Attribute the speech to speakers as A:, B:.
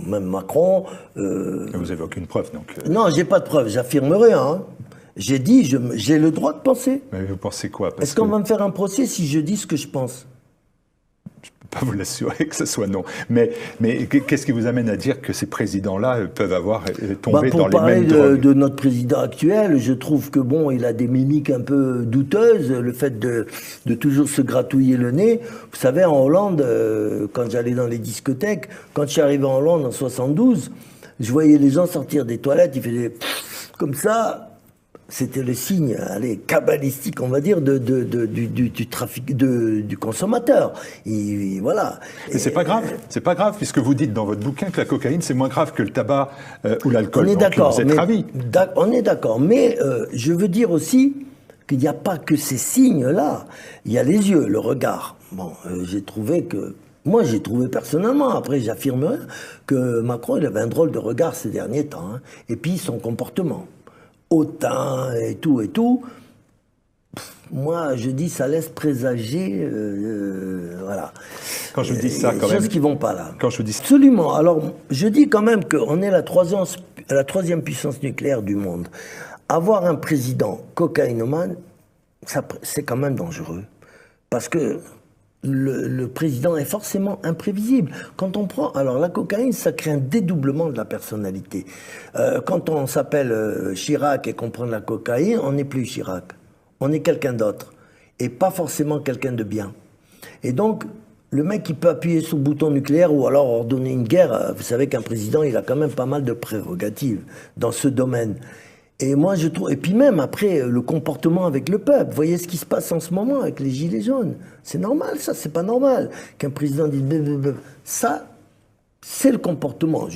A: même Macron.
B: Vous n'avez aucune preuve, donc.
A: Non, j'ai pas de preuve, j'affirme rien. Hein. J'ai dit, j'ai le droit de penser.
B: Mais vous pensez quoi?
A: Est-ce qu'on va me faire un procès si je dis ce que je pense?
B: Je ne peux pas vous l'assurer que ce soit non. Mais qu'est-ce qui vous amène à dire que ces présidents-là peuvent avoir tombé dans les mêmes drogues?
A: Pour parler de notre président actuel, je trouve que bon, il a des mimiques un peu douteuses. Le fait de toujours se gratouiller le nez. Vous savez, en Hollande, quand j'allais dans les discothèques, quand je suis arrivé en Hollande en 72, je voyais les gens sortir des toilettes, ils faisaient comme ça. C'était le signe, allez, cabalistique, on va dire, du trafic, du consommateur. Et voilà.
B: Mais c'est pas grave, puisque vous dites dans votre bouquin que la cocaïne, c'est moins grave que le tabac ou l'alcool.
A: On est d'accord.
B: Vous êtes ravis.
A: On est d'accord, mais je veux dire aussi qu'il n'y a pas que ces signes-là. Il y a les yeux, le regard. Bon, j'ai trouvé personnellement, après j'affirme rien, que Macron, il avait un drôle de regard ces derniers temps. Hein. Et puis son comportement. Hautain et tout. Moi, je dis, ça laisse présager, voilà.
B: Quand je dis ça, quand même.
A: Choses qui vont pas là.
B: Quand je dis
A: absolument. Alors, je dis quand même qu'on est la troisième puissance nucléaire du monde. Avoir un président cocaïnomane, c'est quand même dangereux, parce que le président est forcément imprévisible. Quand on prend... Alors la cocaïne, ça crée un dédoublement de la personnalité. Quand on s'appelle Chirac et qu'on prend de la cocaïne, on n'est plus Chirac. On est quelqu'un d'autre. Et pas forcément quelqu'un de bien. Et donc, le mec qui peut appuyer sur le bouton nucléaire ou alors ordonner une guerre, vous savez qu'un président, il a quand même pas mal de prérogatives dans ce domaine. Et moi, je trouve... Et puis même, après, le comportement avec le peuple. Vous voyez ce qui se passe en ce moment avec les Gilets jaunes. C'est normal, ça, c'est pas normal. Qu'un président dise... Ça, c'est le comportement.